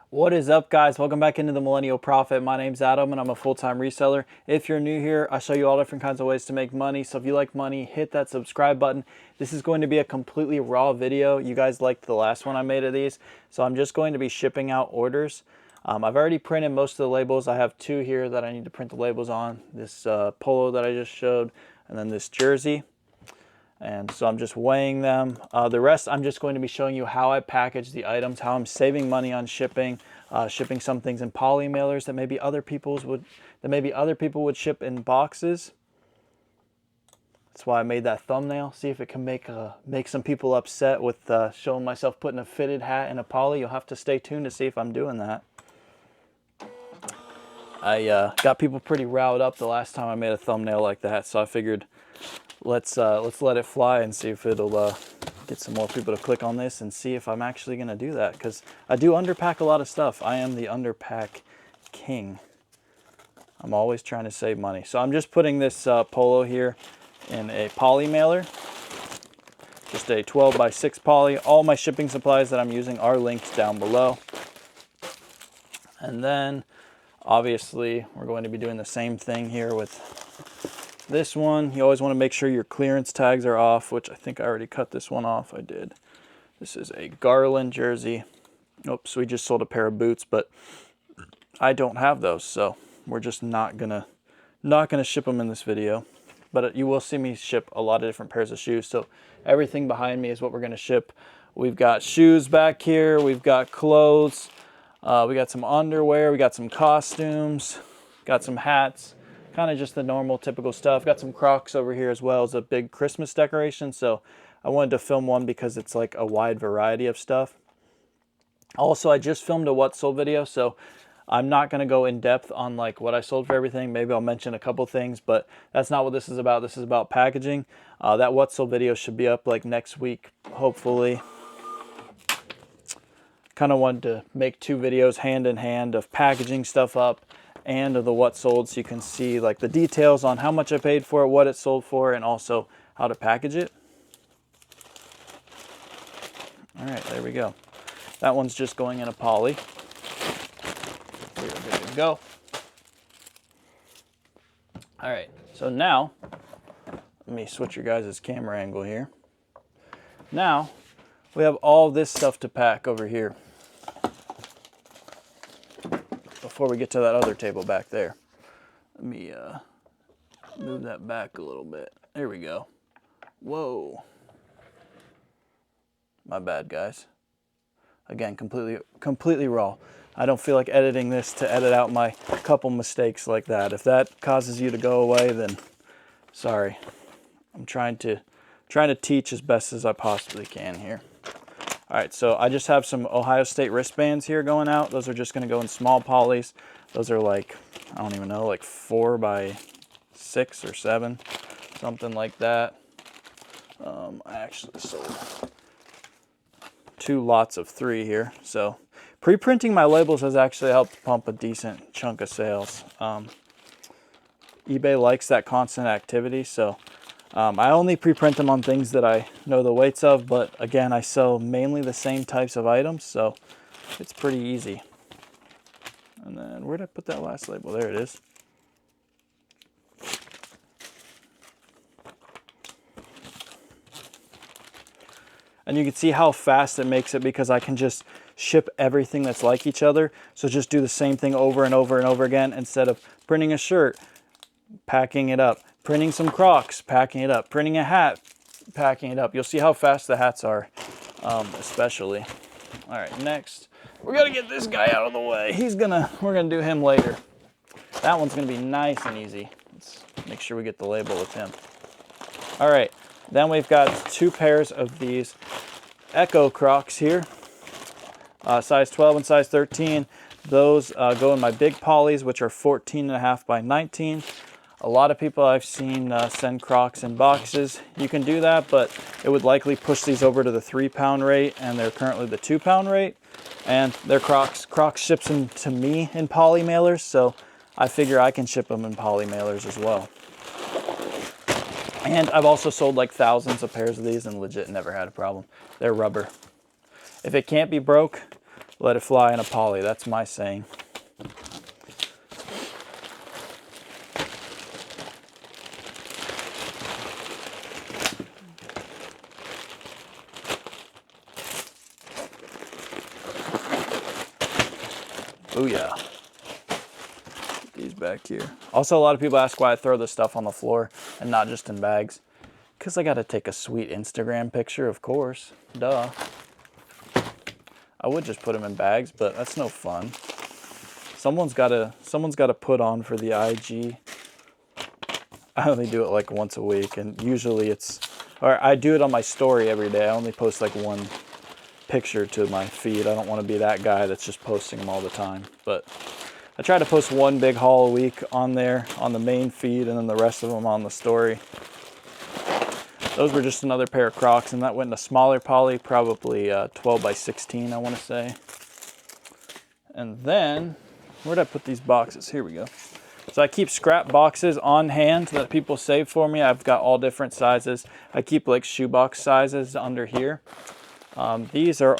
What is up, guys? Welcome back into the Millennial Profit. My name's Adam and I'm a full-time reseller. If you're new here, I show you all different kinds of ways to make money. So if you like money, hit that subscribe button. This is going to be a completely raw video. You guys liked the last one I made of these. So I'm just going to be shipping out orders. I've already printed most of the labels. I have two here that I need to print the labels on. This polo that I just showed, and then this jersey. And so I'm just weighing them. The rest, I'm just going to be showing you how I package the items, how I'm saving money on shipping, shipping some things in poly mailers that maybe other people would ship in boxes. That's why I made that thumbnail. See if it can make some people upset with showing myself putting a fitted hat in a poly. You'll have to stay tuned to see if I'm doing that. I got people pretty riled up the last time I made a thumbnail like that, so I figured let's let it fly and see if it'll get some more people to click on this and see if I'm actually gonna do that, because I do underpack a lot of stuff. I am the underpack king. I'm always trying to save money. So I'm just putting this polo here in a poly mailer, just a 12 by 6 poly. All my shipping supplies that I'm using are linked down below. And then obviously we're going to be doing the same thing here with this one. You always want to make sure your clearance tags are off, which I think I already cut this one off. I did. This is a Garland jersey. Oops, we just sold a pair of boots, but I don't have those, so we're just not gonna ship them in this video. But you will see me ship a lot of different pairs of shoes. So everything behind me is what we're gonna ship. We've got shoes back here. We've got clothes. We got some underwear. We got some costumes. Got some hats. Kind of just the normal, typical stuff. Got some Crocs over here as well as a big Christmas decoration. So I wanted to film one because it's like a wide variety of stuff. Also, I just filmed a what sold video, so I'm not going to go in depth on like what I sold for everything. Maybe I'll mention a couple things, but that's not what this is about. This is about packaging. That what sold video should be up like next week, hopefully. Kind of wanted to make two videos hand in hand of packaging stuff up and of the what sold, so you can see like the details on how much I paid for it, what it sold for, and also how to package it. All right, there we go. That one's just going in a poly. We're good to go. All right, so now let me switch your guys' camera angle here. Now we have all this stuff to pack over here before we get to that other table back there. Let me move that back a little bit. There we go. Whoa. My bad, guys. Again, completely raw. I don't feel like editing this to edit out my couple mistakes like that. If that causes you to go away, then sorry. I'm trying to teach as best as I possibly can here. All right, so I just have some Ohio State wristbands here going out. Those are just gonna go in small polys. Those are like, I don't even know, like 4 by 6 or 7, something like that. I actually sold 2 lots of 3 here. So pre-printing my labels has actually helped pump a decent chunk of sales. eBay likes that constant activity, so I only pre-print them on things that I know the weights of, but again, I sell mainly the same types of items, so it's pretty easy. And then where did I put that last label? There it is. And you can see how fast it makes it because I can just ship everything that's like each other. So just do the same thing over and over and over again instead of printing a shirt, packing it up, printing some Crocs, packing it up, printing a hat, packing it up. You'll see how fast the hats are, especially. All right, next, we gotta get this guy out of the way. We're gonna do him later. That one's gonna be nice and easy. Let's make sure we get the label with him. All right, then we've got 2 pairs of these Echo Crocs here, size 12 and size 13. Those go in my big polys, which are 14.5 by 19. A lot of people I've seen send Crocs in boxes. You can do that, but it would likely push these over to the 3-pound rate, and they're currently the 2-pound rate. And they're Crocs. Crocs ships them to me in poly mailers, so I figure I can ship them in poly mailers as well. And I've also sold like thousands of pairs of these and legit never had a problem. They're rubber. If it can't be broke, let it fly in a poly. That's my saying. Oh yeah. Get these back here. Also, a lot of people ask why I throw this stuff on the floor and not just in bags. Because I got to take a sweet Instagram picture, of course. Duh. I would just put them in bags, but that's no fun. Someone's got to put on for the IG. I only do it like once a week, and usually or I do it on my story every day. I only post like one picture to my feed. I don't want to be that guy that's just posting them all the time. But I try to post one big haul a week on there on the main feed, and then the rest of them on the story. Those were just another pair of Crocs, and that went in a smaller poly, probably 12 by 16, I want to say. And then, where'd I put these boxes? Here we go. So I keep scrap boxes on hand that people save for me. I've got all different sizes. I keep like shoebox sizes under here. These are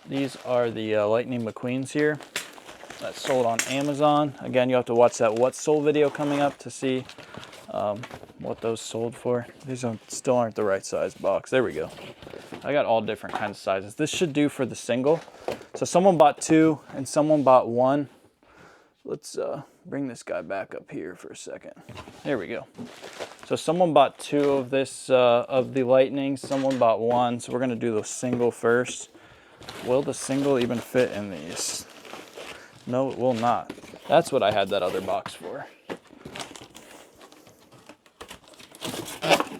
the Lightning McQueens here. That's sold on Amazon. Again, you have to watch that What's Sold video coming up to see what those sold for. These still aren't the right size box. There we go. I got all different kinds of sizes. This should do for the single. So someone bought 2 and someone bought 1. Let's bring this guy back up here for a second. There we go. So someone bought 2 of this, of the Lightnings. Someone bought 1. So we're gonna do the single first. Will the single even fit in these? No, it will not. That's what I had that other box for.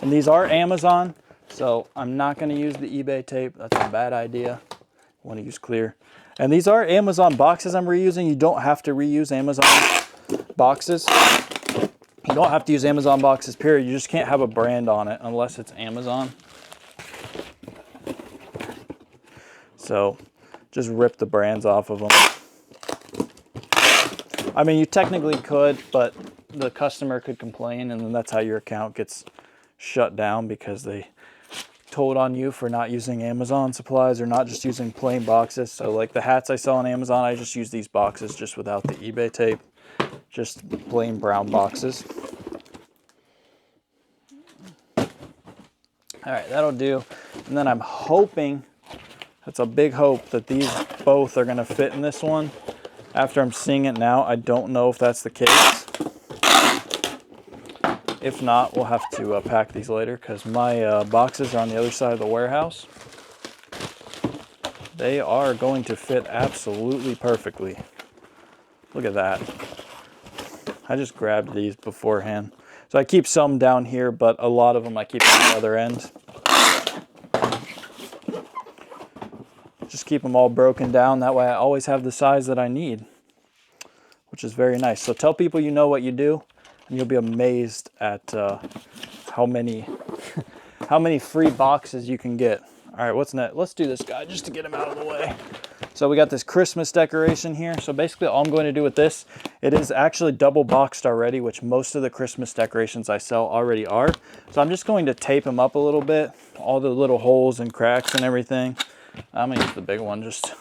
And these are Amazon, so I'm not going to use the eBay tape. That's a bad idea. I want to use clear. And these are Amazon boxes I'm reusing. You don't have to reuse Amazon boxes. You don't have to use Amazon boxes, period. You just can't have a brand on it unless it's Amazon. So just rip the brands off of them. I mean, you technically could, but the customer could complain, and then that's how your account gets shut down because they told on you for not using Amazon supplies or not just using plain boxes. So like the hats I sell on Amazon, I just use these boxes just without the eBay tape, just plain brown boxes. All right, that'll do. And then I'm hoping, that's a big hope, that these both are gonna fit in this one. After I'm seeing it now, I don't know if that's the case. If not, we'll have to pack these later because my boxes are on the other side of the warehouse. They are going to fit absolutely perfectly. Look at that. I just grabbed these beforehand. So I keep some down here, but a lot of them I keep on the other end. Just keep them all broken down. That way I always have the size that I need, which is very nice. So tell people you know what you do, and you'll be amazed at how many free boxes you can get. All right, what's next? Let's do this guy just to get him out of the way. So we got this Christmas decoration here. So basically all I'm going to do with this, it is actually double boxed already, which most of the Christmas decorations I sell already are. So I'm just going to tape them up a little bit, all the little holes and cracks and everything. I'm gonna use the big one just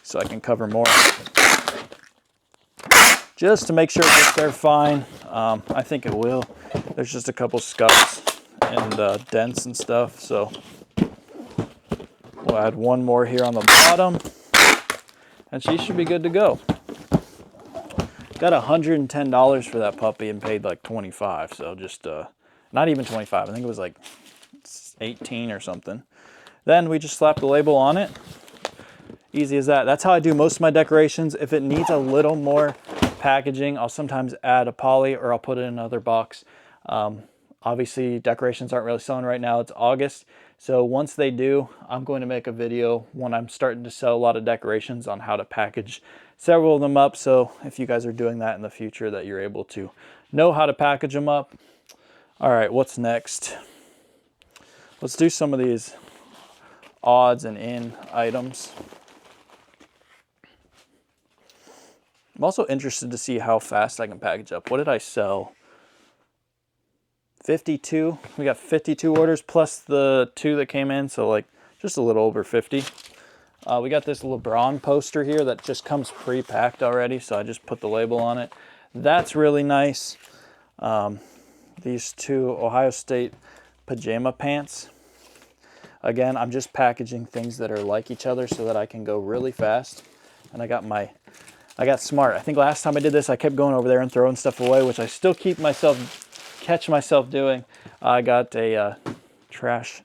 so I can cover more. Just to make sure it gets there fine. I think it will. There's just a couple scuffs and dents and stuff, so we'll add one more here on the bottom, and she should be good to go. Got $110 for that puppy and paid like $25, so just not even 25. I think it was like 18 or something. Then we just slap the label on it. Easy as that. That's how I do most of my decorations. If it needs a little more packaging, I'll sometimes add a poly or I'll put it in another box. Obviously decorations aren't really selling right now. It's August. So once they do, I'm going to make a video when I'm starting to sell a lot of decorations on how to package several of them up. So if you guys are doing that in the future, that you're able to know how to package them up. All right, what's next? Let's do some of these odds and end items. I'm also interested to see how fast I can package up. What did I sell? 52. We got 52 orders plus the 2 that came in, so like just a little over 50. We got this LeBron poster here that just comes pre-packed already, so I just put the label on it. That's really nice. These two Ohio State pajama pants. Again, I'm just packaging things that are like each other so that I can go really fast. And I got smart. I think last time I did this, I kept going over there and throwing stuff away, which I still catch myself doing. I got a trash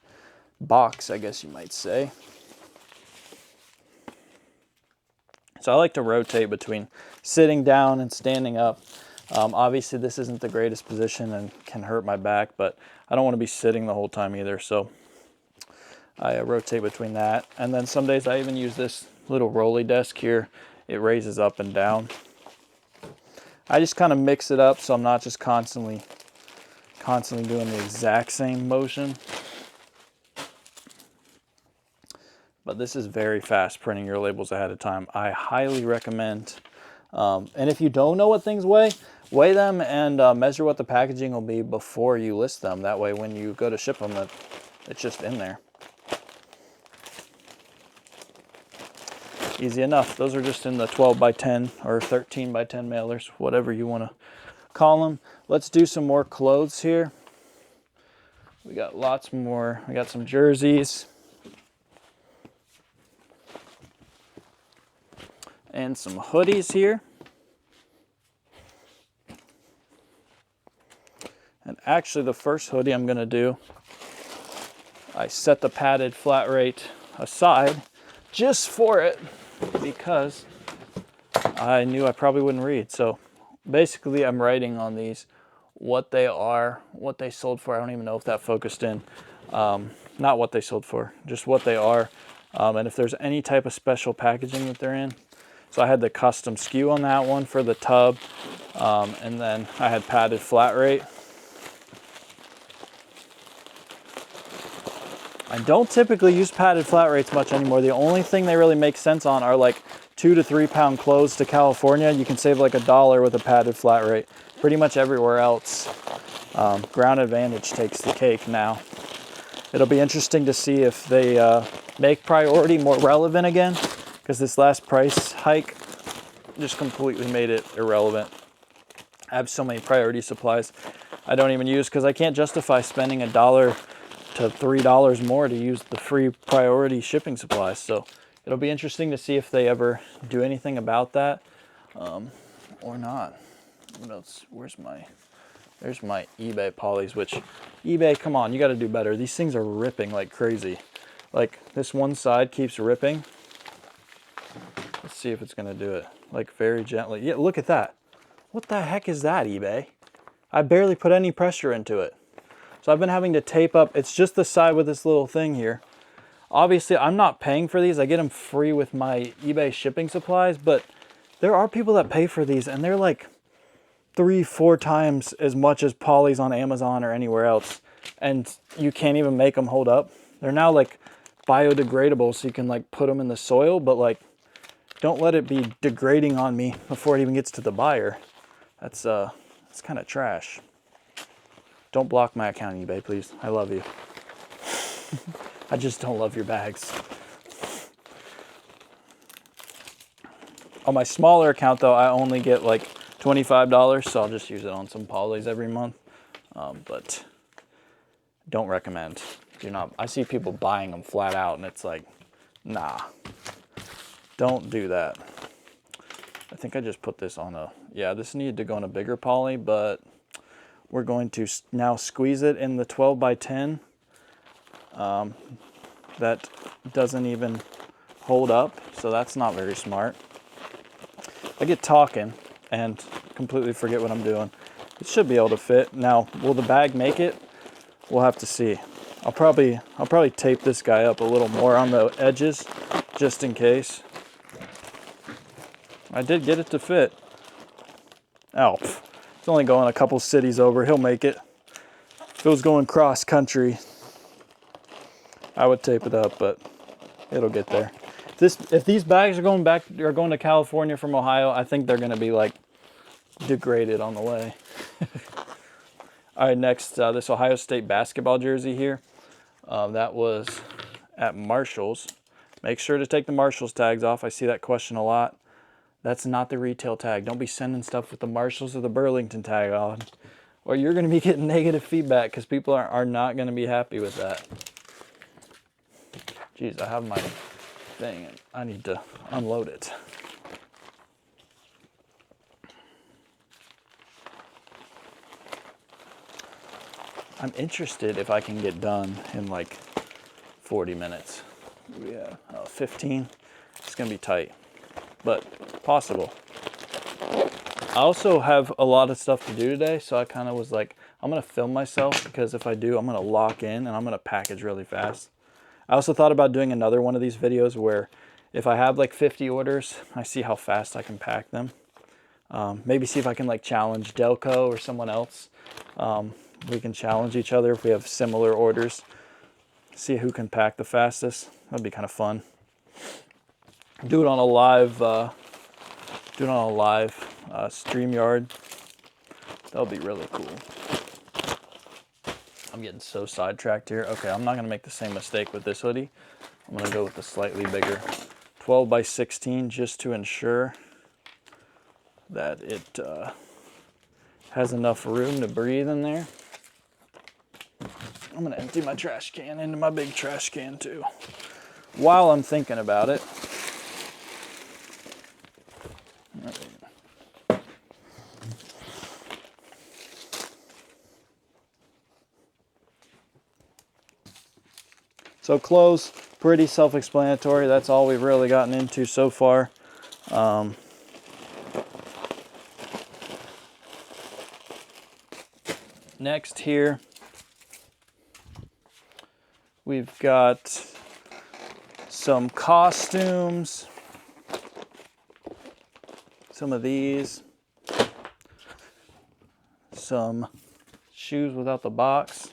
box, I guess you might say. So I like to rotate between sitting down and standing up. Obviously, this isn't the greatest position and can hurt my back, but I don't want to be sitting the whole time either. So I rotate between that. And then some days I even use this little rolly desk here. It raises up and down. I just kind of mix it up so I'm not just constantly doing the exact same motion. But this is very fast, printing your labels ahead of time. I highly recommend. And if you don't know what things weigh them and measure what the packaging will be before you list them. That way when you go to ship them, it's just in there. Easy enough. Those are just in the 12 by 10 or 13 by 10 mailers, whatever you want to call them. Let's do some more clothes here. We got lots more. We got some jerseys. And some hoodies here. And actually the first hoodie I'm going to do, I set the padded flat rate aside just for it because I knew I probably wouldn't read. So basically I'm writing on these what they are, what they sold for. I don't even know if that focused in. Not what they sold for, just what they are. And if there's any type of special packaging that they're in. So I had the custom SKU on that one for the tub. And then I had padded flat rate. I don't typically use padded flat rates much anymore. The only thing they really make sense on are like 2 to 3 pound clothes to California. You can save like $1 with a padded flat rate. Pretty much everywhere else, Ground Advantage takes the cake now. It'll be interesting to see if they make priority more relevant again, because this last price hike just completely made it irrelevant. I have so many priority supplies I don't even use because I can't justify spending $1 to $3 more to use the free priority shipping supplies. So it'll be interesting to see if they ever do anything about that or not. What else? There's my eBay polys, which eBay, come on, you got to do better. These things are ripping like crazy. Like this one side keeps ripping. Let's see if it's going to do it. Like very gently. Yeah, look at that. What the heck is that, eBay? I barely put any pressure into it. So I've been having to tape up. It's just the side with this little thing here. Obviously, I'm not paying for these. I get them free with my eBay shipping supplies, but there are people that pay for these and they're like 3-4 times as much as polys on Amazon or anywhere else. And you can't even make them hold up. They're now like biodegradable, so you can like put them in the soil, but like don't let it be degrading on me before it even gets to the buyer. That's kind of trash. Don't block my account, eBay, please. I love you. I just don't love your bags. On my smaller account, though, I only get like $25, so I'll just use it on some polys every month. But don't recommend. Do not. I see people buying them flat out, and it's like, nah. Don't do that. I think I just put this on a, yeah, this needed to go on a bigger poly, but we're going to now squeeze it in the 12 by 10. That doesn't even hold up, so that's not very smart. I get talking and completely forget what I'm doing. It should be able to fit. Now, will the bag make it? We'll have to see. I'll probably tape this guy up a little more on the edges, just in case. I did get it to fit. Oh, it's only going a couple cities over. He'll make it. If it was going cross country, I would tape it up, but it'll get there. If these bags are going to California from Ohio, I think they're going to be like degraded on the way. All right, next, this Ohio State basketball jersey here. That was at Marshall's. Make sure to take the Marshall's tags off. I see that question a lot. That's not the retail tag. Don't be sending stuff with the Marshalls or the Burlington tag on, or you're going to be getting negative feedback because people are not going to be happy with that. Jeez, I have my thing and I need to unload it. I'm interested if I can get done in like 40 minutes. Yeah, 15. It's going to be tight, but possible. I also have a lot of stuff to do today, so I kind of was like, I'm going to film myself because if I do, I'm going to lock in and I'm going to package really fast. I also thought about doing another one of these videos where if I have like 50 orders, I see how fast I can pack them. Maybe see if I can like challenge Delco or someone else. We can challenge each other if we have similar orders. See who can pack the fastest. That'd be kind of fun. Do it on a live, StreamYard. That'll be really cool. I'm getting so sidetracked here. Okay, I'm not gonna make the same mistake with this hoodie. I'm gonna go with the slightly bigger 12 by 16 just to ensure that it has enough room to breathe in there. I'm gonna empty my trash can into my big trash can too, while I'm thinking about it. So clothes, pretty self-explanatory. That's all we've really gotten into so far. Next here, we've got some costumes, some of these, some shoes without the box,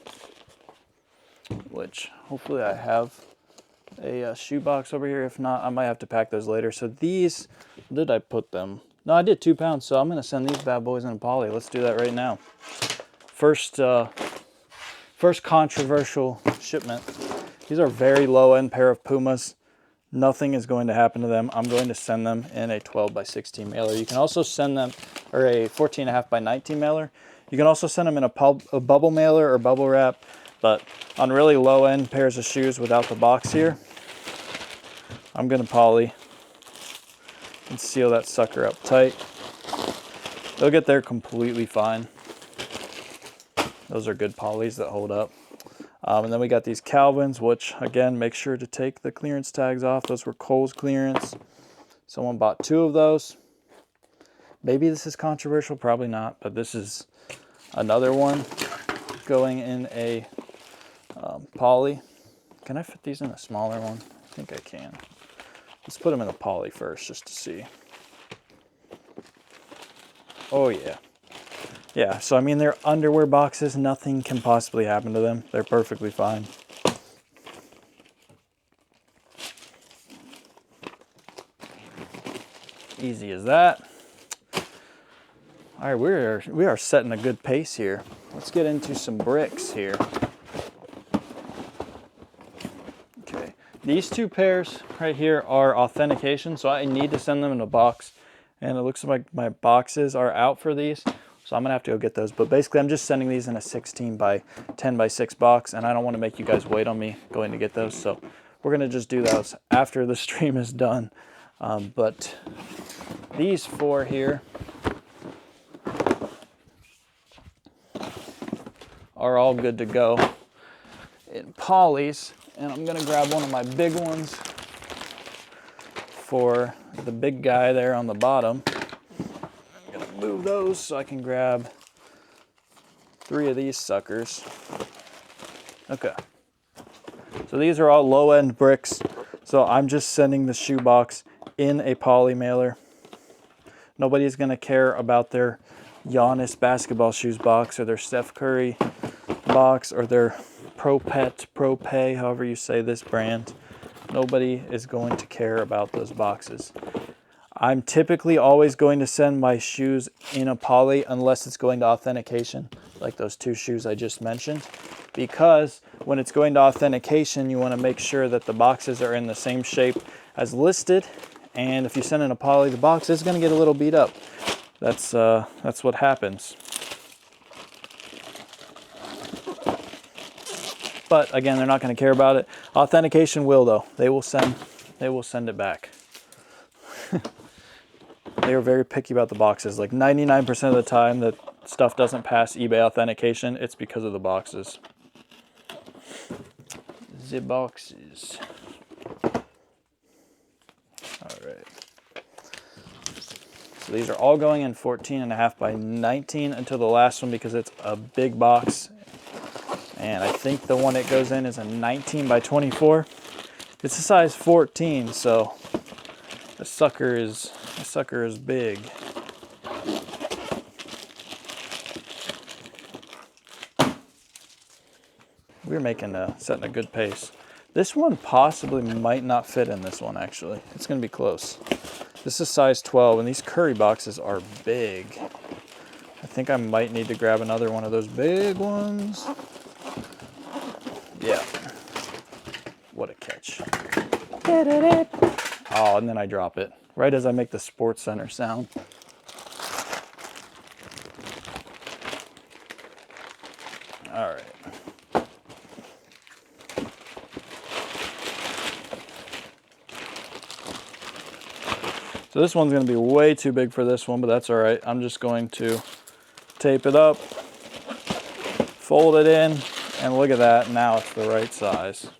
which hopefully I have a shoe box over here. If not, I might have to pack those later. So these, where did I put them? No, I did 2 pounds, so I'm gonna send these bad boys in a poly. Let's do that right now. First controversial shipment. These are a very low-end pair of Pumas. Nothing is going to happen to them. I'm going to send them in a 12 by 16 mailer. You can also send them, or a 14.5 by 19 mailer. You can also send them in a bubble mailer or bubble wrap, but on really low-end pairs of shoes without the box here, I'm gonna poly and seal that sucker up tight. They'll get there completely fine. Those are good polys that hold up. And then we got these Calvins, which again, make sure to take the clearance tags off. Those were Kohl's clearance. Someone bought 2 of those. Maybe this is controversial, probably not, but this is another one going in a poly. Can I fit these in a smaller one? I think I can. Let's put them in a poly first just to see. Oh yeah. Yeah, so I mean, they're underwear boxes. Nothing can possibly happen to them. They're perfectly fine. Easy as that. All right, we are setting a good pace here. Let's get into some bricks here. Okay, these 2 pairs right here are authentication, so I need to send them in a box. And it looks like my boxes are out for these. So I'm gonna have to go get those, but basically I'm just sending these in a 16 by 10 by 6 box, and I don't want to make you guys wait on me going to get those, so we're gonna just do those after the stream is done. But these 4 here are all good to go in polys, and I'm gonna grab one of my big ones for the big guy there on the bottom. Move those so I can grab 3 of these suckers. Okay, so these are all low-end bricks, so I'm just sending the shoe box in a poly mailer. Nobody's gonna care about their Giannis basketball shoes box or their Steph Curry box or their Pro Pay, however you say this brand. Nobody is going to care about those boxes. I'm typically always going to send my shoes in a poly unless it's going to authentication, like those 2 shoes I just mentioned. because when it's going to authentication, you want to make sure that the boxes are in the same shape as listed. And if you send in a poly, the box is going to get a little beat up. That's what happens. But again, they're not going to care about it. Authentication will though. They will send it back. They are very picky about the boxes. Like 99% of the time that stuff doesn't pass eBay authentication, it's because of the boxes. The boxes. All right. So these are all going in 14.5 by 19 until the last one because it's a big box. And I think the one it goes in is a 19 by 24. It's a size 14, so the sucker is big. We're setting a good pace. This one possibly might not fit in this one actually. It's gonna be close. This is size 12 and these curry boxes are big. I think I might need to grab another one of those big ones. Yeah. What a catch. Oh, and then I drop it right as I make the Sports Center sound. All right. So this one's going to be way too big for this one, but that's all right. I'm just going to tape it up, fold it in, and look at that. Now it's the right size.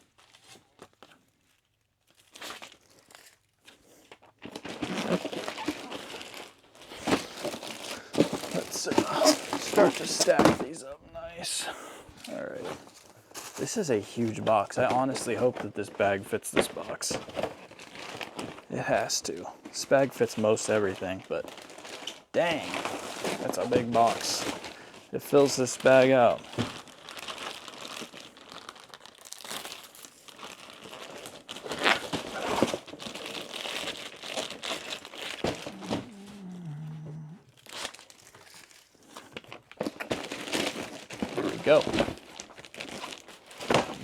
Let's start to stack these up nice. All right. This is a huge box. I honestly hope that this bag fits this box. It has to. This bag fits most everything, but dang, that's a big box. It fills this bag out. Here we go.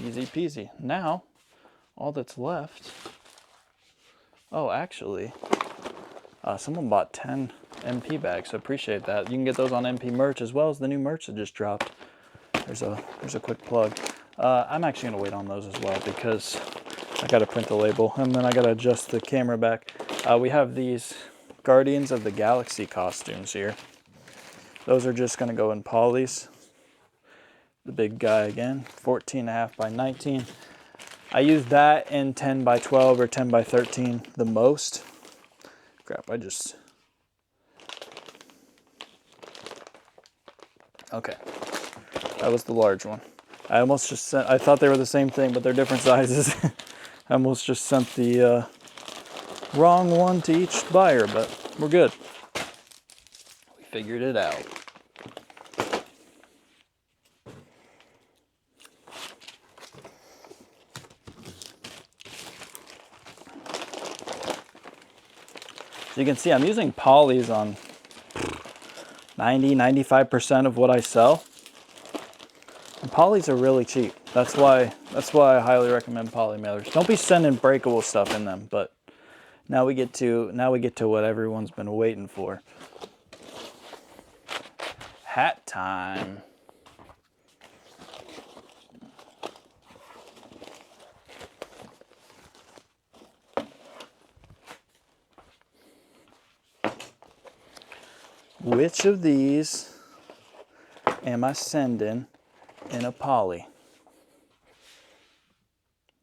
Easy peasy. Now, all that's left. Oh, actually, someone bought 10 MP bags, so appreciate that. You can get those on MP merch as well as the new merch that just dropped. There's a quick plug. I'm actually gonna wait on those as well because I gotta print the label and then I gotta adjust the camera back. We have these Guardians of the Galaxy costumes here. Those are just gonna go in polys. The big guy again, 14.5 by 19. I use that in 10 by 12 or 10 by 13 the most. Crap, okay. That was the large one. I almost just sent, I thought they were the same thing, but they're different sizes. I almost just sent the wrong one to each buyer, but we're good. We figured it out. So you can see I'm using polys on 90–95% of what I sell. And polys are really cheap. That's why I highly recommend poly mailers. Don't be sending breakable stuff in them, but now we get to what everyone's been waiting for. Hat time. Which of these am I sending in a poly?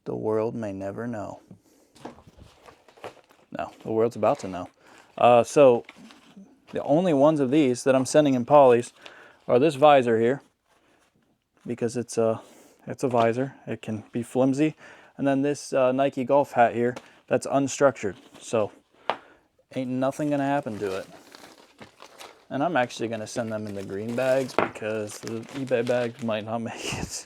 The world may never know. No, the world's about to know. So the only ones of these that I'm sending in polys are this visor here, because it's a visor. It can be flimsy. And then this Nike golf hat here that's unstructured. So ain't nothing gonna happen to it. And I'm actually going to send them in the green bags because the eBay bags might not make it.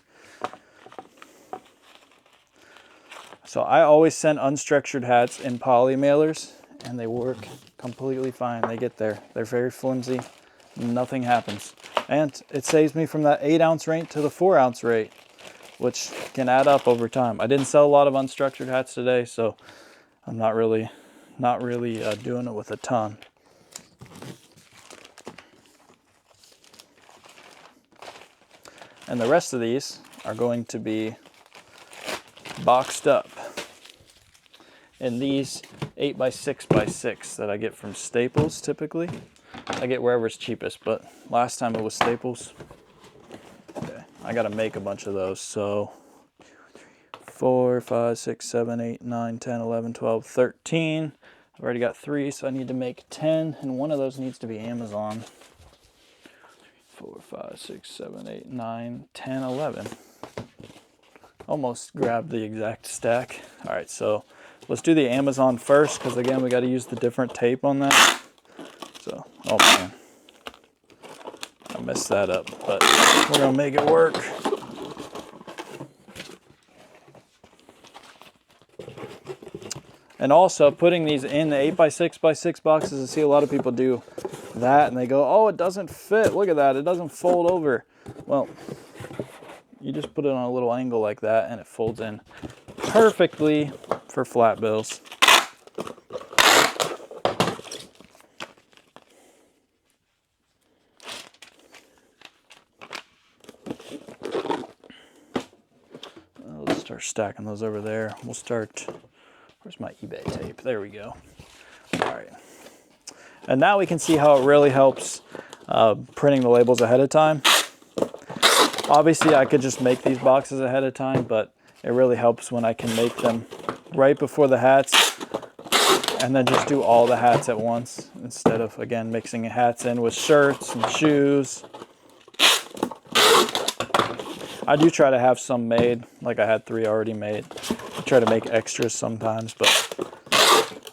So I always send unstructured hats in poly mailers and they work completely fine. They get there. They're very flimsy. Nothing happens. And it saves me from that 8-ounce rate to the 4-ounce rate. which can add up over time. I didn't sell a lot of unstructured hats today, so I'm not really doing it with a ton. And the rest of these are going to be boxed up in these 8x6x6 that I get from Staples typically. I get wherever's cheapest, but last time it was Staples. Okay, I gotta make a bunch of those. So 4, 5, 6, 7, 8, 9, 10, 11, 12, 13. I've already got 3, so I need to make 10, and one of those needs to be Amazon. 4, 5, 6, 7, 8, 9, 10, 11. Almost grabbed the exact stack. All right, so let's do the Amazon first, because again, we got to use the different tape on that. So, oh man, I messed that up, but we're gonna make it work. And also putting these in the 8x6x6 boxes, I see a lot of people do that and they go, oh, it doesn't fit. Look at that, it doesn't fold over. Well, you just put it on a little angle like that and it folds in perfectly for flat bills. Let's start stacking those over there. We'll start, where's my eBay tape? There we go. All right. And now we can see how it really helps printing the labels ahead of time. Obviously, I could just make these boxes ahead of time, but it really helps when I can make them right before the hats and then just do all the hats at once instead of, again, mixing hats in with shirts and shoes. I do try to have some made, like I had 3 already made. I try to make extras sometimes, but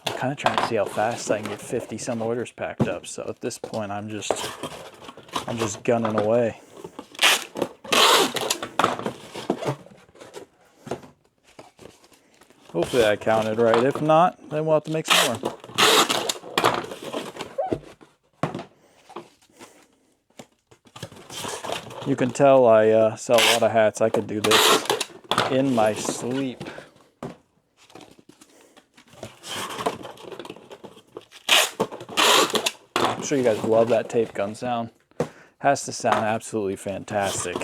I'm kind of trying to see how fast I can get 50 some orders packed up. So at this point, I'm just gunning away. Hopefully I counted right. If not, then we'll have to make some more. You can tell I sell a lot of hats. I could do this in my sleep. I'm sure you guys love that tape gun sound. Has to sound absolutely fantastic.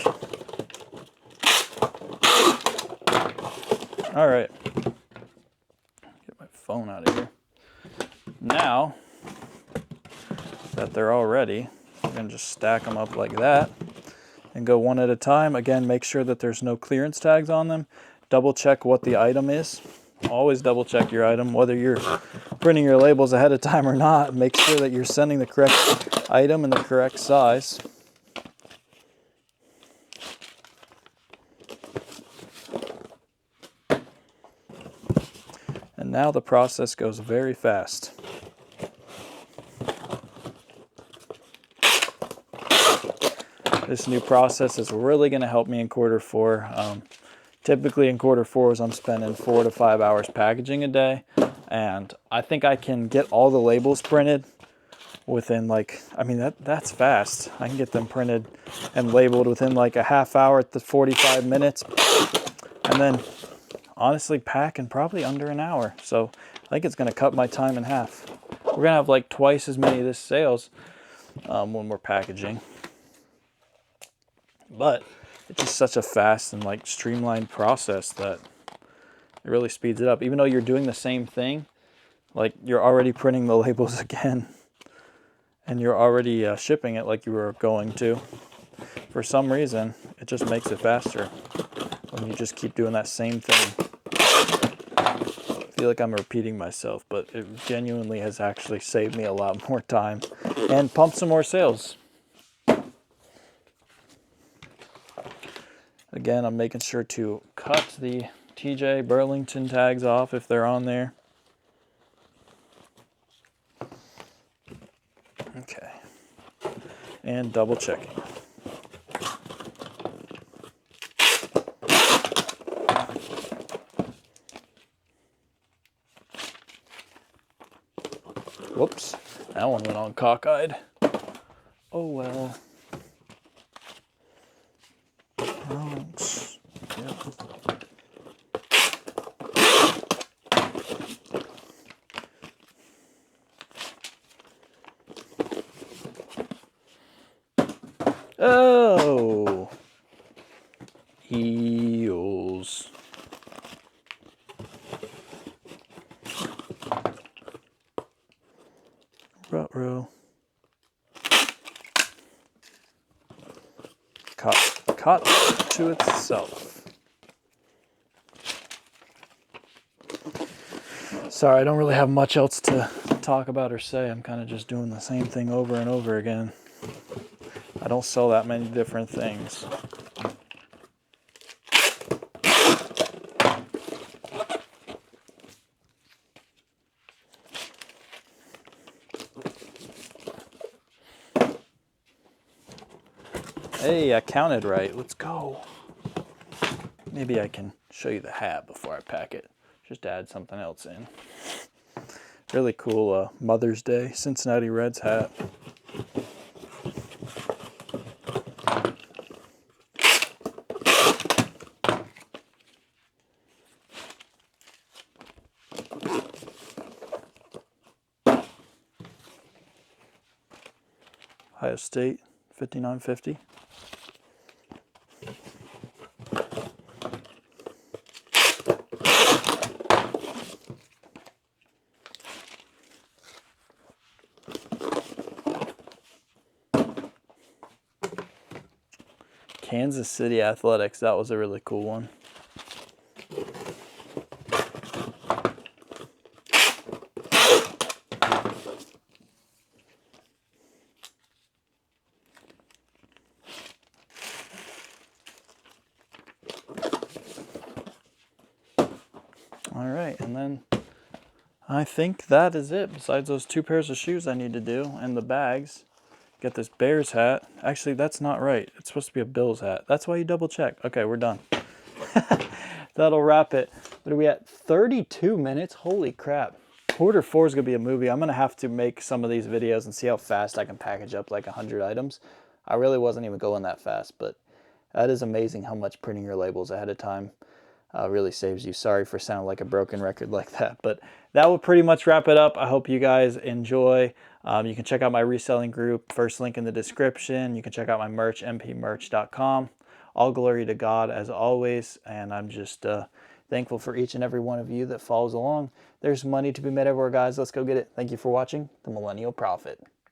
All right. Get my phone out of here. Now that they're all ready, I'm going to just stack them up like that and go one at a time. Again, make sure that there's no clearance tags on them. Double check what the item is. Always double check your item, whether you're printing your labels ahead of time or not. Make sure that you're sending the correct item in the correct size. And now the process goes very fast. This new process is really going to help me in Q4. Typically in Q4s, I'm spending 4 to 5 hours packaging a day. And I think I can get all the labels printed within that's fast. I can get them printed and labeled within like a half hour to 45 minutes. And then honestly pack in probably under an hour. So I think it's going to cut my time in half. We're going to have like twice as many of this sales when we're packaging. But it's just such a fast and like streamlined process that it really speeds it up. Even though you're doing the same thing, like you're already printing the labels again and you're already shipping it like you were going to. For some reason, it just makes it faster when you just keep doing that same thing. I feel like I'm repeating myself, but it genuinely has actually saved me a lot more time and pumped some more sales. Again, I'm making sure to cut the TJ Burlington tags off if they're on there. Okay. And double checking. Whoops, that one went on cockeyed. Oh well. Yep. Oh, eels. Ruh-roh. Caught to itself. Sorry, I don't really have much else to talk about or say. I'm kind of just doing the same thing over and over again. I don't sell that many different things. Hey, I counted right. Let's go. Maybe I can show you the hat before I pack it. Just add something else in. Really cool Mother's Day Cincinnati Reds hat. Ohio State 5950. Kansas City Athletics, that was a really cool one. All right, and then I think that is it. Besides those 2 pairs of shoes I need to do and the bags. Get this Bears hat. Actually, that's not right. It's supposed to be a Bills hat. That's why you double check. Okay, we're done. That'll wrap it. What are we at? 32 minutes? Holy crap. Quarter 4 is going to be a movie. I'm going to have to make some of these videos and see how fast I can package up like 100 items. I really wasn't even going that fast, but that is amazing how much printing your labels ahead of time really saves you. Sorry for sounding like a broken record like that, but that will pretty much wrap it up. I hope you guys enjoy. You can check out my reselling group, first link in the description. You can check out my merch, mpmerch.com. All glory to God as always, and I'm just thankful for each and every one of you that follows along. There's money to be made everywhere, guys. Let's go get it. Thank you for watching The Millennial Prophet.